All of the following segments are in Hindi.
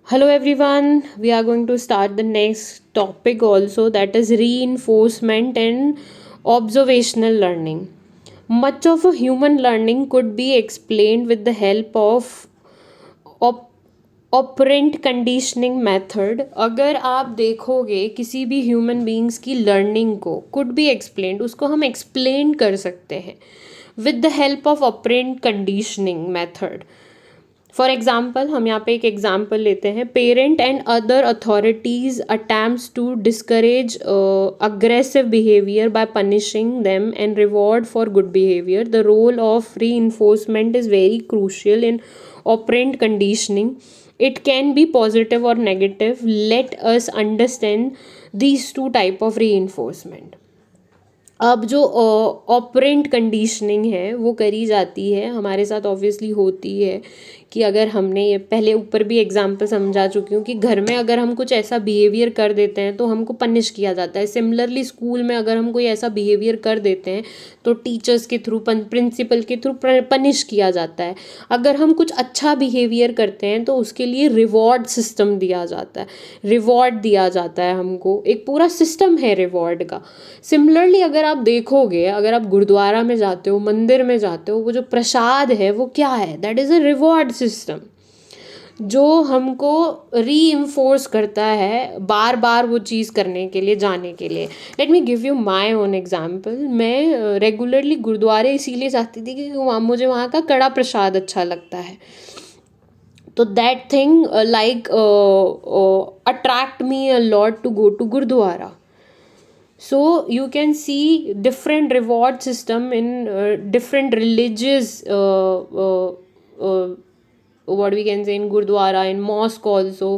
Hello everyone, we are going to start the next topic also, that is reinforcement and observational learning. Much of a human learning could be explained with the help of op- operant conditioning method. अगर आप देखोगे किसी भी ह्यूमन बींग्स की लर्निंग को कुड बी एक्सप्लेन्ड, उसको हम एक्सप्लेन कर सकते हैं with the help of operant conditioning method. For example, हम यहाँ पे एक एग्जाम्पल लेते हैं. Parent and other authorities attempts to discourage aggressive behaviour by punishing them and reward for good behaviour. The role of reinforcement is very crucial in operant conditioning. It can be positive or negative. Let us understand these two type of reinforcement. अब जो ऑपरेंट कंडीशनिंग है वो करी जाती है, हमारे साथ ऑब्वियसली होती है कि अगर हमने ये पहले ऊपर भी एग्जाम्पल समझा चुकी हूँ कि घर में अगर हम कुछ ऐसा बिहेवियर कर देते हैं तो हमको पनिश किया जाता है. सिमिलरली स्कूल में अगर हम कोई ऐसा बिहेवियर कर देते हैं तो टीचर्स के थ्रू, प्रिंसिपल के थ्रू पनिश किया जाता है. अगर हम कुछ अच्छा बिहेवियर करते हैं तो उसके लिए रिवॉर्ड सिस्टम दिया जाता है, रिवॉर्ड दिया जाता है हमको. एक पूरा सिस्टम है रिवॉर्ड का. सिमिलरली अगर आप देखोगे, अगर आप गुरुद्वारा में जाते हो, मंदिर में जाते हो, वो जो प्रसाद है वो क्या है? That is a reward system जो हमको री इन्फोर्स करता है बार बार वो चीज़ करने के लिए, जाने के लिए. Let me give you my own example. मैं रेगुलरली गुरुद्वारे इसीलिए जाती थी कि मुझे वहाँ का कड़ा प्रसाद अच्छा लगता है. तो that thing like attract me a lot to go to gurdwara. So you can see different reward system in different religious what we can say in gurdwara, in mosque also,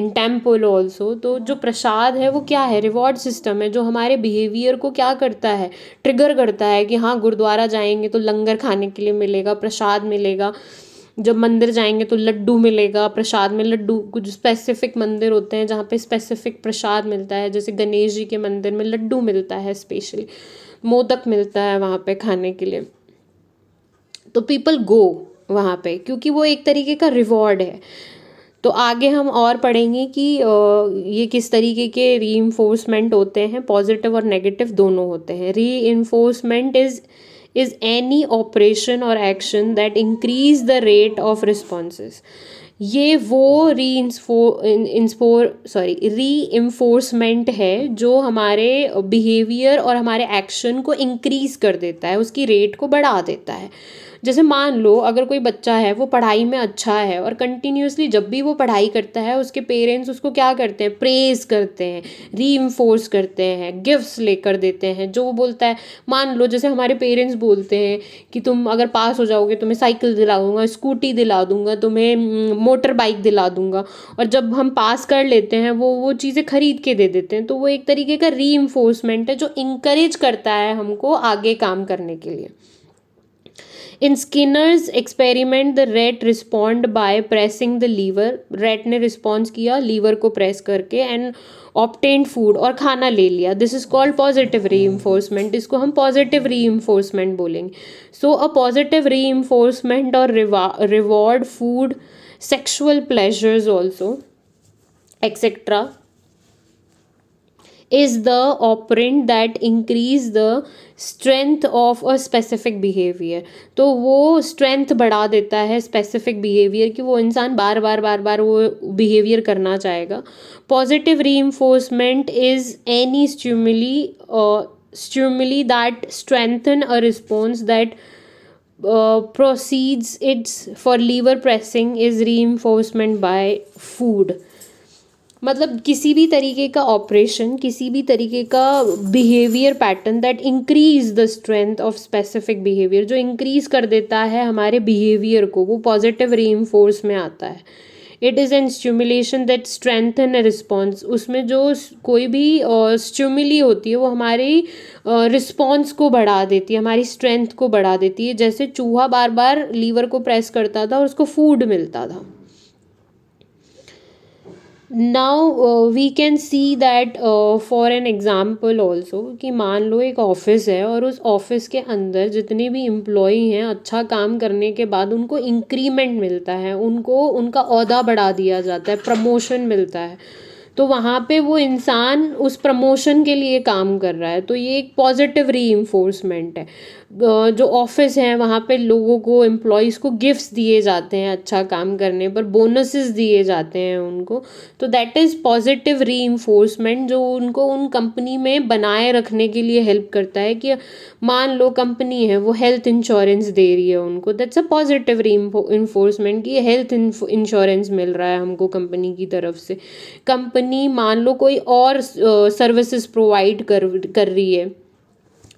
in temple also. तो जो प्रसाद है वो क्या है? रिवॉर्ड सिस्टम है जो हमारे बिहेवियर को क्या करता है? ट्रिगर करता है कि हाँ, गुरुद्वारा जाएंगे तो लंगर खाने के लिए मिलेगा, प्रसाद मिलेगा. जब मंदिर जाएंगे तो लड्डू मिलेगा, प्रसाद में लड्डू. कुछ स्पेसिफिक मंदिर होते हैं जहाँ पे स्पेसिफिक प्रसाद मिलता है, जैसे गणेश जी के मंदिर में लड्डू मिलता है, स्पेशली मोदक मिलता है वहाँ पे खाने के लिए. तो पीपल गो वहाँ पे क्योंकि वो एक तरीके का रिवॉर्ड है. तो आगे हम और पढ़ेंगे कि ये किस तरीके के री इन्फोर्समेंट होते हैं. पॉजिटिव और नेगेटिव दोनों होते हैं. री enforcement is any operation or action that increase the rate of responses. ये वो री इन्फोर्समेंट है जो हमारे बिहेवियर और हमारे एक्शन को इंक्रीज कर देता है, उसकी रेट को बढ़ा देता है. जैसे मान लो अगर कोई बच्चा है वो पढ़ाई में अच्छा है और कंटिन्यूसली जब भी वो पढ़ाई करता है उसके पेरेंट्स उसको क्या करते हैं? प्रेज करते हैं, री करते हैं, गिफ्ट्स लेकर देते हैं. जो वो बोलता है, मान लो जैसे हमारे पेरेंट्स बोलते हैं कि तुम अगर पास हो जाओगे तुम्हें साइकिल दिला दूंगा, स्कूटी दिला दूंगा, तुम्हें मोटर बाइक दिला दूंगा. और जब हम पास कर लेते हैं वो चीज़ें खरीद के दे देते हैं. तो वो एक तरीके का री है जो इंकरेज करता है हमको आगे काम करने के लिए. In Skinner's experiment the rat respond by pressing the lever. Rat ने रिस्पॉन्स किया लीवर को प्रेस करके एंड ऑप्टेंड फूड, और खाना ले लिया. This is called positive reinforcement. इसको हम पॉजिटिव री इन्फोर्समेंट बोलेंगे. So a positive reinforcement और reward food, sexual pleasures also, etcetera, is the operant that increase the strength of a specific behavior. तो वो strength बढ़ा देता है specific behavior कि वो इंसान बार बार वो behavior करना चाहेगा. Positive reinforcement is any stimuli that strengthen a response that proceeds its. For lever pressing is reinforcement by food. मतलब किसी भी तरीके का ऑपरेशन, किसी भी तरीके का behaviour pattern that increase the strength of specific behaviour, जो इंक्रीज कर देता है हमारे बिहेवियर को, वो पॉजिटिव री में आता है. It is an stimulation that strengthen a response. उसमें जो कोई भी स्टिमुली होती है वो हमारी रिस्पॉन्स को बढ़ा देती है, हमारी स्ट्रेंथ को बढ़ा देती है. जैसे चूहा बार बार लीवर को प्रेस करता था और उसको फूड मिलता था. Now we can see that for an example also कि मान लो एक ऑफिस है और उस ऑफिस के अंदर जितने भी एम्प्लॉय हैं अच्छा काम करने के बाद उनको इंक्रीमेंट मिलता है, उनको उनका ओहदा बढ़ा दिया जाता है, प्रमोशन मिलता है। तो वहाँ पे वो इंसान उस प्रमोशन के लिए काम कर रहा है, तो ये एक पॉजिटिव री है। जो ऑफिस है वहाँ पे लोगों को, एम्प्लॉयज़ को गिफ्ट्स दिए जाते हैं अच्छा काम करने पर, बोनसेस दिए जाते हैं उनको। तो दैट इज़ पॉजिटिव री जो उनको उन कंपनी में बनाए रखने के लिए हेल्प करता है। कि मान लो कंपनी है वो हेल्थ इंश्योरेंस दे रही है उनको, दैट्स अ पॉजिटिव री कि हेल्थ इंश्योरेंस मिल रहा है हमको कंपनी की तरफ से। कंपनी मान लो कोई और सर्विसेज प्रोवाइड कर रही है।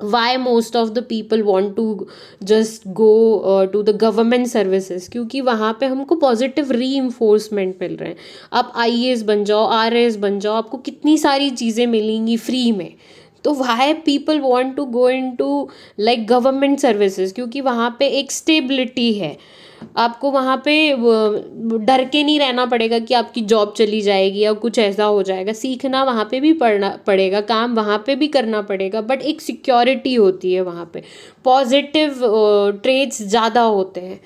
Why most of the people want to just go to the government services, क्योंकि वहाँ पे हमको पॉजिटिव री मिल रहे हैं। आप IAS बन जाओ, RAS बन जाओ, आपको कितनी सारी चीज़ें मिलेंगी फ्री में। तो why people want to go into like government services, क्योंकि वहाँ पे एक स्टेबिलिटी है। आपको वहाँ पे डर के नहीं रहना पड़ेगा कि आपकी जॉब चली जाएगी या कुछ ऐसा हो जाएगा। सीखना वहाँ पे भी पड़ना पड़ेगा, काम वहाँ पे भी करना पड़ेगा, बट एक सिक्योरिटी होती है वहाँ पे। पॉजिटिव ट्रेट्स ज़्यादा होते हैं।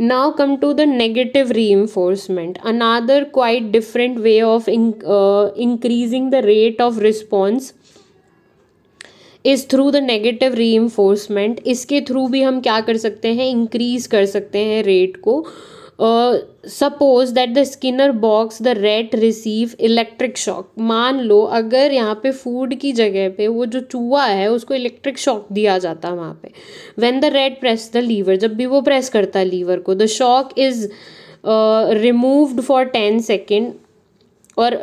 Now come to the negative री another quite different way of increasing the rate of response is through the negative री इसके थ्रू भी हम क्या कर सकते हैं, इंक्रीज कर सकते हैं रेट को। Suppose that the Skinner box the rate receive electric shock. मान लो अगर यहाँ पे फूड की जगह पे वो जो चूहा है उसको इलेक्ट्रिक शॉक दिया जाता है वहाँ पे। When the rat press the lever, जब भी वो प्रेस करता है लीवर को, the shock is removed for 10 second. और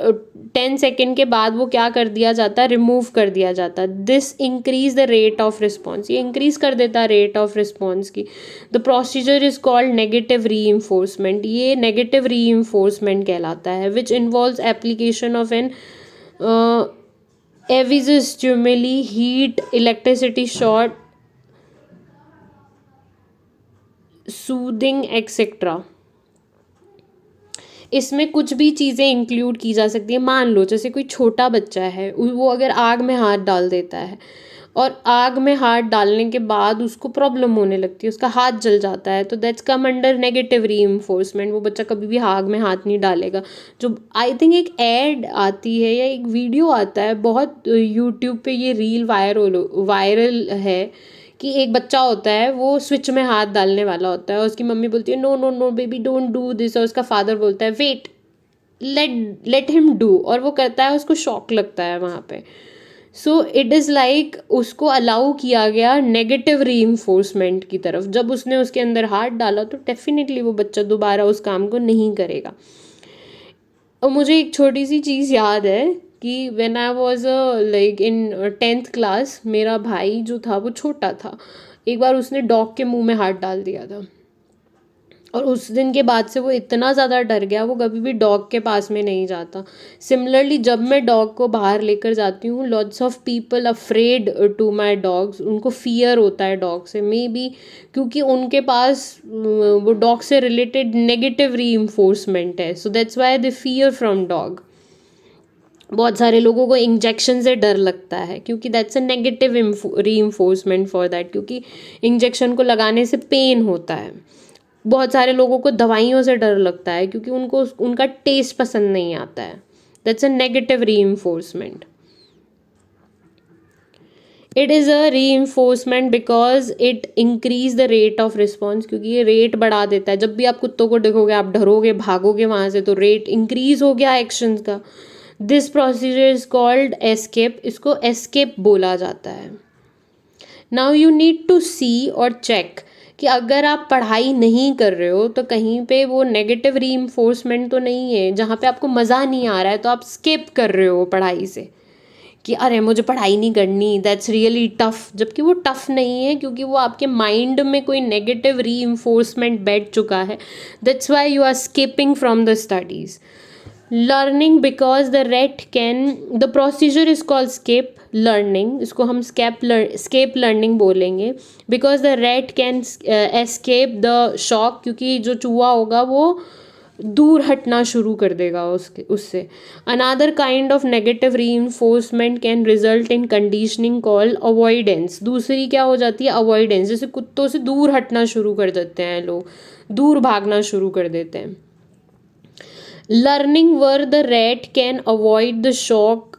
10 सेकेंड के बाद वो क्या कर दिया जाता है, रिमूव कर दिया जाता है। This increase the rate of response, ये इंक्रीज कर देता है रेट ऑफ रिस्पॉन्स की। The procedure is called negative re ये नेगेटिव री कहलाता है, which involves application of an aversive stimuli, heat, electricity shot, soothing etcetera. इसमें कुछ भी चीज़ें इंक्लूड की जा सकती है। मान लो जैसे कोई छोटा बच्चा है, वो अगर आग में हाथ डाल देता है और आग में हाथ डालने के बाद उसको प्रॉब्लम होने लगती है, उसका हाथ जल जाता है, तो दैट्स कम अंडर नेगेटिव री वो बच्चा कभी भी आग में हाथ नहीं डालेगा। जो आई थिंक एक ऐड आती है या एक वीडियो आता है, बहुत यूट्यूब पे ये रील वायरल है कि एक बच्चा होता है, वो स्विच में हाथ डालने वाला होता है और उसकी मम्मी बोलती है no no no baby don't do this, और उसका फादर बोलता है वेट, लेट हिम डू, और वो करता है, उसको शॉक लगता है वहाँ पे। सो इट इज़ लाइक उसको अलाउ किया गया नेगेटिव री की तरफ। जब उसने उसके अंदर हाथ डाला तो डेफिनेटली वो बच्चा दोबारा उस काम को नहीं करेगा। और मुझे एक छोटी सी चीज़ याद है कि when I was like in 10th class, मेरा भाई जो था वो छोटा था। एक बार उसने डॉग के मुंह में हाथ डाल दिया था और उस दिन के बाद से वो इतना ज़्यादा डर गया, वो कभी भी डॉग के पास में नहीं जाता। सिमिलरली जब मैं डॉग को बाहर लेकर जाती हूँ, lots of people afraid to my dogs, उनको फियर होता है डॉग से, मे बी क्योंकि उनके पास वो डॉग से रिलेटेड नेगेटिव री है। So that's why they fear from dog. बहुत सारे लोगों को इंजेक्शन से डर लगता है क्योंकि दैट्स अ नेगेटिव री फॉर दैट, क्योंकि इंजेक्शन को लगाने से पेन होता है। बहुत सारे लोगों को दवाइयों से डर लगता है क्योंकि उनको उनका टेस्ट पसंद नहीं आता है। दैट्स अ नेगेटिव री इट इज़ अ री because it increase the rate of response, क्योंकि ये रेट बढ़ा देता है। जब भी आप कुत्तों को देखोगे, आप डरोगे, भागोगे वहाँ से, तो रेट इंक्रीज हो गया एक्शन का। This procedure is called escape, इसको एस्केप बोला जाता है। नाउ यू नीड टू सी और चेक कि अगर आप पढ़ाई नहीं कर रहे हो तो कहीं पे वो नेगेटिव री तो नहीं है। जहाँ पे आपको मज़ा नहीं आ रहा है तो आप स्किप कर रहे हो पढ़ाई से कि अरे मुझे पढ़ाई नहीं करनी, दैट्स रियली टफ, जबकि वो टफ नहीं है क्योंकि वो आपके माइंड में कोई नेगेटिव री बैठ चुका है। That's why you are skipping from the studies. Learning because the rat can, the procedure is called escape learning, इसको हम स्केप लर्निंग बोलेंगे। Because the rat can escape the shock, क्योंकि जो चूहा होगा वो दूर हटना शुरू कर देगा उससे। Another kind of negative reinforcement can result in conditioning called avoidance. दूसरी क्या हो जाती है, अवॉइडेंस, जैसे कुत्तों से दूर हटना शुरू कर देते हैं लोग, दूर भागना शुरू कर देते हैं। Learning where the rat can avoid the shock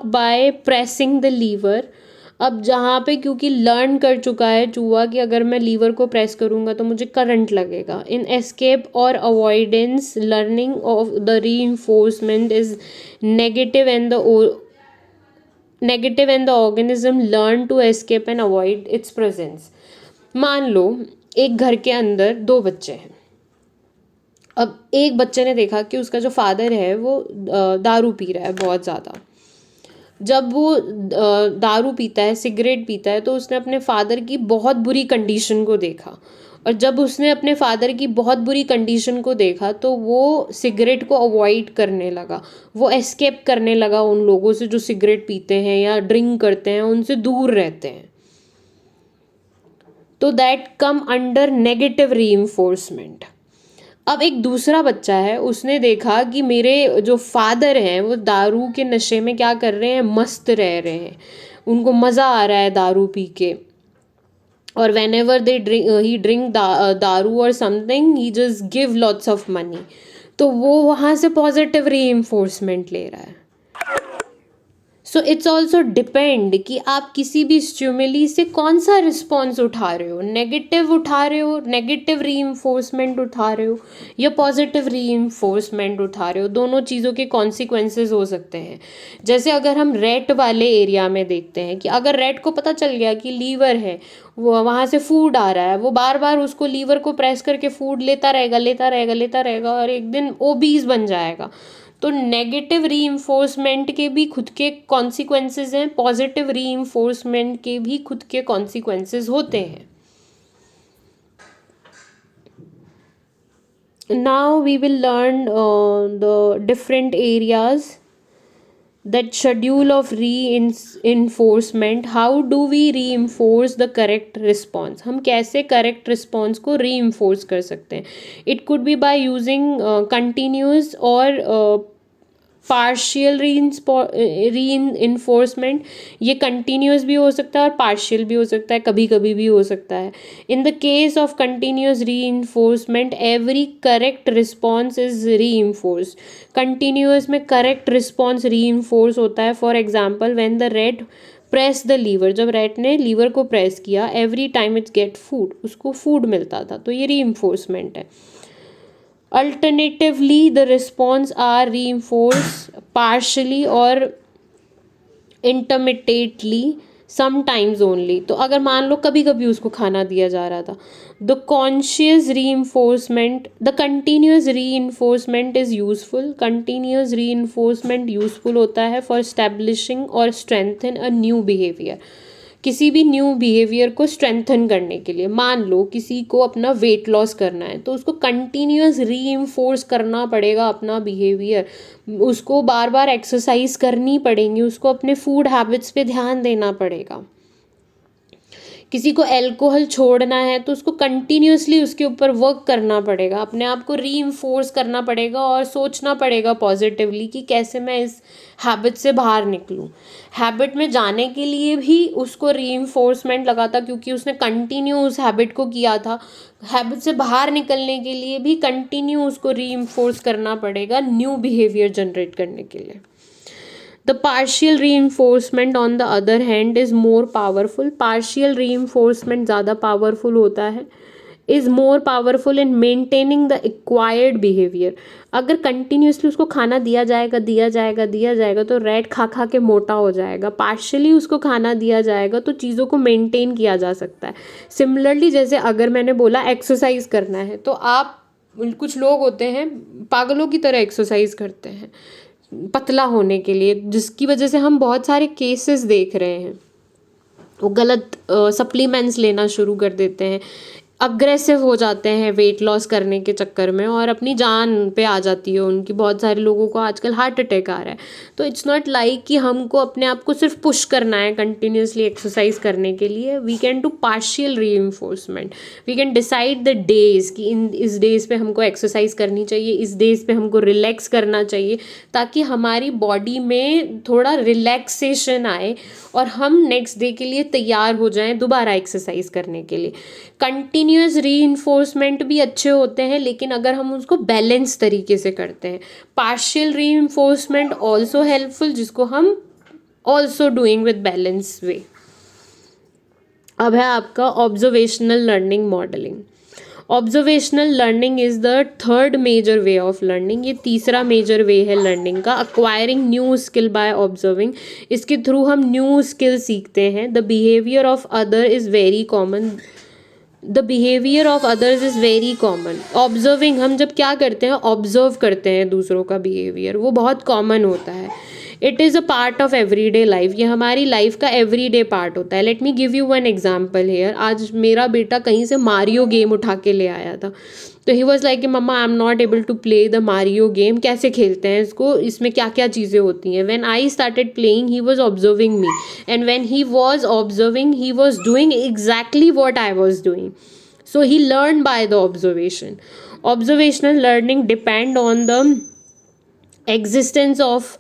by pressing the lever. अब जहाँ पे क्योंकि लर्न कर चुका है चूहा कि अगर मैं लीवर को प्रेस करूँगा तो मुझे करंट लगेगा। इन एस्केप और avoidance learning of the reinforcement is negative and the organism learn to escape and avoid its presence. मान लो एक घर के अंदर दो बच्चे हैं। अब एक बच्चे ने देखा कि उसका जो फादर है वो दारू पी रहा है बहुत ज़्यादा। जब वो दारू पीता है, सिगरेट पीता है, तो उसने अपने फादर की बहुत बुरी कंडीशन को देखा। और जब उसने अपने फादर की बहुत बुरी कंडीशन को देखा तो वो सिगरेट को अवॉइड करने लगा, वो एस्केप करने लगा उन लोगों से जो सिगरेट पीते हैं या ड्रिंक करते हैं, उनसे दूर रहते हैं। तो that come under negative reinforcement. अब एक दूसरा बच्चा है, उसने देखा कि मेरे जो फादर हैं वो दारू के नशे में क्या कर रहे हैं, मस्त रह रहे हैं, उनको मज़ा आ रहा है दारू पी के, और वेन एवर दे ड्रिंक दारू और something he just give lots of money. तो वो वहाँ से पॉजिटिव रीइंफोर्समेंट ले रहा है। सो इट्स ऑल्सो डिपेंड कि आप किसी भी स्टिमुली से कौन सा रिस्पॉन्स उठा रहे हो, नेगेटिव उठा रहे हो, नेगेटिव रीइंफोर्समेंट उठा रहे हो, या पॉजिटिव रीइंफोर्समेंट उठा रहे हो। दोनों चीज़ों के कॉन्सिक्वेंसेस हो सकते हैं। जैसे अगर हम रैट वाले एरिया में देखते हैं कि अगर रैट को पता चल गया कि लीवर है, वो वहाँ से फूड आ रहा है, वो बार बार उसको लीवर को प्रेस करके फूड लेता रहेगा, लेता रहेगा, लेता रहेगा, और एक दिन ओबीज बन जाएगा। तो नेगेटिव रीइंफोर्समेंट के भी खुद के कॉन्सिक्वेंसेस हैं, पॉजिटिव रीइंफोर्समेंट के भी खुद के कॉन्सिक्वेंसेस होते हैं। Now we will learn the different areas that schedule of reinforcement. How do we reinforce the correct response? हम कैसे correct response को reinforce कर सकते हैं? It could be by using continuous or partial reinforcement. ये कंटिन्यूस भी हो सकता है और पार्शियल भी हो सकता है, कभी कभी भी हो सकता है। In the case of continuous reinforcement every correct response is reinforced. Continuous में करेक्ट रिस्पॉन्स रीइंफोर्स होता है। For example when the rat press the lever, जब रैट ने लीवर को प्रेस किया, every time its get food, उसको फूड मिलता था, तो ये रीइंफोर्समेंट है। Alternatively, the response are reinforced partially or intermittently, sometimes only। तो अगर मान लो कभी कभी उसको खाना दिया जा रहा था, the conscious reinforcement, the continuous reinforcement is useful। continuous reinforcement useful होता है for establishing or strengthen a new behavior। किसी भी न्यू बिहेवियर को स्ट्रेंथन करने के लिए, मान लो किसी को अपना वेट लॉस करना है तो उसको कंटिन्यूस रीइंफोर्स करना पड़ेगा अपना बिहेवियर, उसको बार बार एक्सरसाइज करनी पड़ेंगी, उसको अपने फूड हैबिट्स पे ध्यान देना पड़ेगा। किसी को अल्कोहल छोड़ना है तो उसको कंटिन्यूसली उसके ऊपर वर्क करना पड़ेगा, अपने आप को रीइंफोर्स करना पड़ेगा और सोचना पड़ेगा पॉजिटिवली कि कैसे मैं इस हैबिट से बाहर निकलूं। हैबिट में जाने के लिए भी उसको रीइंफोर्समेंट लगा था क्योंकि उसने कंटिन्यू उस हैबिट को किया था। हैबिट से बाहर निकलने के लिए भी कंटिन्यू उसको रीइंफोर्स करना पड़ेगा न्यू बिहेवियर जनरेट करने के लिए। The partial reinforcement on the other hand is more powerful। partial reinforcement ज़्यादा powerful होता है, is more powerful in maintaining the acquired behavior। अगर continuously उसको खाना दिया जाएगा दिया जाएगा दिया जाएगा तो रैट खा खा के मोटा हो जाएगा। पार्शियली उसको खाना दिया जाएगा तो चीज़ों को मेंटेन किया जा सकता है। सिमिलरली जैसे अगर मैंने बोला एक्सरसाइज करना है तो आप, कुछ लोग होते हैं पागलों की तरह एक्सरसाइज करते हैं पतला होने के लिए, जिसकी वजह से हम बहुत सारे केसेस देख रहे हैं। वो गलत सप्लीमेंट्स लेना शुरू कर देते हैं, अग्रेसिव हो जाते हैं वेट लॉस करने के चक्कर में और अपनी जान पे आ जाती है उनकी। बहुत सारे लोगों को आजकल हार्ट अटैक आ रहा है। तो इट्स नॉट लाइक कि हमको अपने आप को सिर्फ पुश करना है कंटिन्यूसली एक्सरसाइज करने के लिए। We can do partial reinforcement. We can decide the days कि इस डेज पे हमको एक्सरसाइज करनी चाहिए, इस डेज पे हमको रिलैक्स करना चाहिए, ताकि हमारी बॉडी में थोड़ा रिलैक्सेशन आए और हम नेक्स्ट डे के लिए तैयार हो जाएं दोबारा एक्सरसाइज करने के लिए। कंटिन्यूस री भी अच्छे होते हैं, लेकिन अगर हम उसको बैलेंस तरीके से करते हैं। पार्शियल री ऑल्सो हेल्पफुल, जिसको हम also doing with balance way. अब है आपका observational learning modelling. Observational learning is the third major way of learning. ये तीसरा मेजर वे है लर्निंग का। Acquiring new skill by observing. इसके थ्रू हम न्यू स्किल सीखते हैं। The behaviour of other is very common. The behaviour of others is very common. Observing, हम जब क्या करते हैं, ऑब्जर्व करते हैं दूसरों का बिहेवियर, वो बहुत कॉमन होता है। It is a part of everyday life. ये हमारी लाइफ का एवरीडे पार्ट होता है। Let me give you one example hair. आज मेरा बेटा कहीं से मारियो गेम उठा के ले आया था, तो he was like mamma I am not able to play the Mario game. कैसे खेलते हैं इसको, इसमें क्या क्या चीज़ें होती हैं। When I started playing he was observing me, and when he was observing he was doing exactly what I was doing. So he learned by the observation. Observational learning depend on the existence of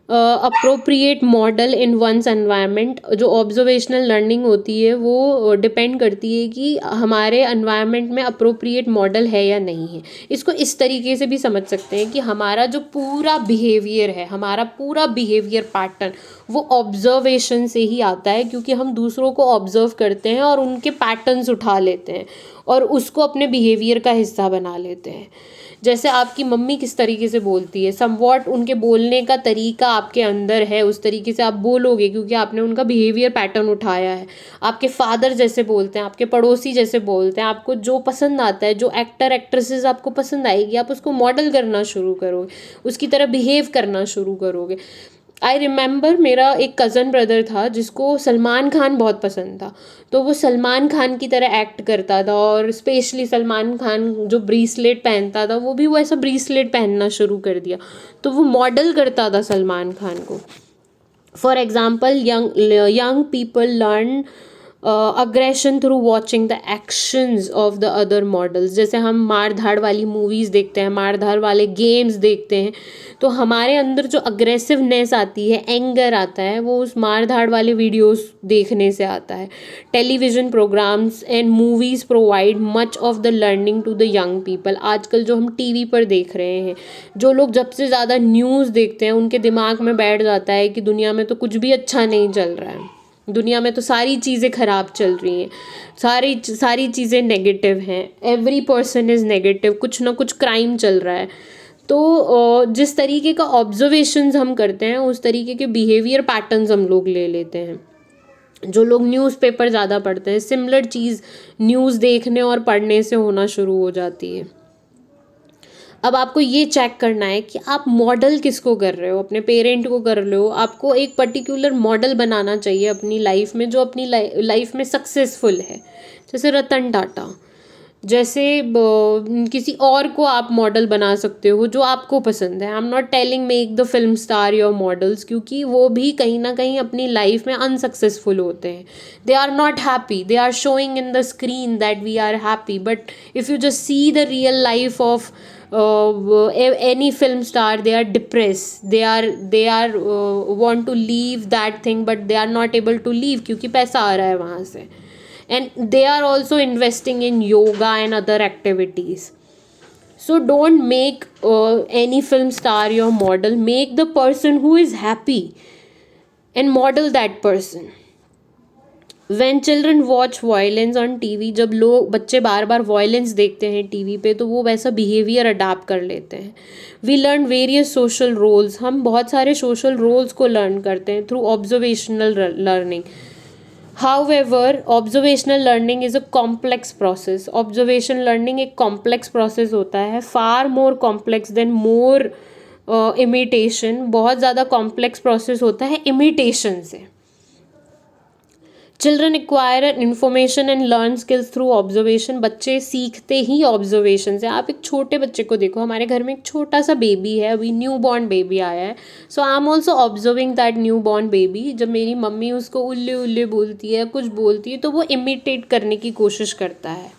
appropriate model in one's environment. जो ऑब्जर्वेशनल लर्निंग होती है वो डिपेंड करती है कि हमारे एनवायरनमेंट में अप्रोप्रिएट मॉडल है या नहीं है। इसको इस तरीके से भी समझ सकते हैं कि हमारा जो पूरा बिहेवियर है, हमारा पूरा बिहेवियर पैटर्न, वो ऑब्जर्वेशन से ही आता है, क्योंकि हम दूसरों को ऑब्जर्व करते हैं और उनके पैटर्न्स उठा लेते हैं और उसको अपने बिहेवियर का हिस्सा बना लेते हैं। जैसे आपकी मम्मी किस तरीके से बोलती है, समवॉट उनके बोलने का तरीका आपके अंदर है, उस तरीके से आप बोलोगे क्योंकि आपने उनका बिहेवियर पैटर्न उठाया है। आपके फादर जैसे बोलते हैं, आपके पड़ोसी जैसे बोलते हैं, आपको जो पसंद आता है, जो एक्टर एक्ट्रेसेस आपको पसंद आएगी, आप उसको मॉडल करना शुरू करोगे, उसकी तरह बिहेव करना शुरू करोगे। आई रिमेंबर मेरा एक कज़न ब्रदर था जिसको सलमान खान बहुत पसंद था, तो वो सलमान खान की तरह एक्ट करता था और स्पेशली सलमान खान जो ब्रेसलेट पहनता था वो भी वैसा ब्रेसलेट पहनना शुरू कर दिया, तो वो मॉडल करता था सलमान खान को। For example young people learn aggression through watching the actions of the other models. जैसे हम मार धाड़ वाली मूवीज़ देखते हैं, मार धाड़ वाले गेम्स देखते हैं, तो हमारे अंदर जो अग्रेसिवनेस आती है, एंगर आता है, वो उस मार धाड़ वाले वीडियोस देखने से आता है। Television programmes and movies provide much of the learning to the young people. आजकल जो हम टीवी पर देख रहे हैं, जो लोग जब से ज़्यादा न्यूज़ देखते हैं, उनके दिमाग में बैठ जाता है कि दुनिया में तो कुछ भी अच्छा नहीं चल रहा है, दुनिया में तो सारी चीज़ें ख़राब चल रही हैं, सारी चीज़ें नेगेटिव हैं, एवरी पर्सन इज़ नेगेटिव, कुछ ना कुछ क्राइम चल रहा है। तो जिस तरीके का ऑब्जर्वेशंस हम करते हैं, उस तरीके के बिहेवियर पैटर्न्स हम लोग ले लेते हैं। जो लोग न्यूज़पेपर ज़्यादा पढ़ते हैं, सिमिलर चीज़ न्यूज़ देखने और पढ़ने से होना शुरू हो जाती है। अब आपको ये चेक करना है कि आप मॉडल किसको कर रहे हो, अपने पेरेंट को कर रहे हो। आपको एक पर्टिकुलर मॉडल बनाना चाहिए अपनी लाइफ में, जो अपनी लाइफ में सक्सेसफुल है। जैसे रतन टाटा, जैसे किसी और को आप मॉडल बना सकते हो जो आपको पसंद है। आई am not telling make the film star your models, क्योंकि वो भी कहीं ना कहीं अपनी लाइफ में अनसक्सेसफुल होते हैं। They are not happy, they are showing in the screen that we are happy, but if you just see the real life of any film star, they are depressed, they are want to leave that thing, but they are not able to leave क्योंकि पैसा आ रहा है वहाँ से। and they are also investing in yoga and other activities. So don't make any film star your model. Make the person who is happy and model that person. When children watch violence on TV, जब बच्चे बार बार वायलेंस देखते हैं टीवी पे, तो वो वैसा बिहेवियर अडाप्ट कर लेते हैं। We learn various social roles. हम बहुत सारे सोशल रोल्स को लर्न करते हैं through observational learning. However observational learning is a complex process. Observation learning एक कॉम्प्लेक्स प्रोसेस होता है, far more complex than more imitation. बहुत ज़्यादा कॉम्प्लेक्स प्रोसेस होता है इमिटेशन से। Children acquire information and learn skills through observation, बच्चे सीखते ही ऑब्जर्वेशन से। आप एक छोटे बच्चे को देखो, हमारे घर में एक छोटा सा बेबी है, अभी न्यू बॉर्न बेबी आया है, so I am also observing that newborn baby. जब मेरी मम्मी उसको उल्ले उल्ले बोलती है, कुछ बोलती है, तो वो इमिटेट करने की कोशिश करता है।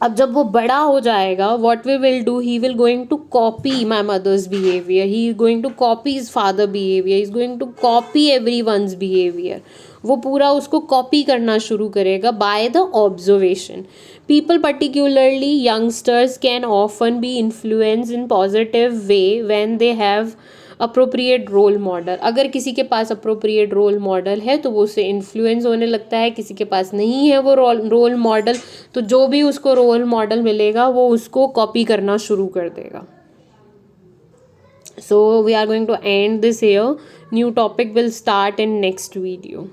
अब जब वो बड़ा हो जाएगा, what we will do, he will going to copy my mother's behaviour, he is going to copy his father behaviour, is going to copy every one's behaviour. वो पूरा उसको कॉपी करना शुरू करेगा by the observation. People particularly youngsters can often be influence in positive way when they have appropriate role model. अगर किसी के पास अप्रोप्रिएट रोल मॉडल है तो वो उससे इन्फ्लुएंस होने लगता है, किसी के पास नहीं है वो रोल मॉडल, तो जो भी उसको रोल मॉडल मिलेगा वो उसको कॉपी करना शुरू कर देगा। So we are going to end this here. New topic will start in next video.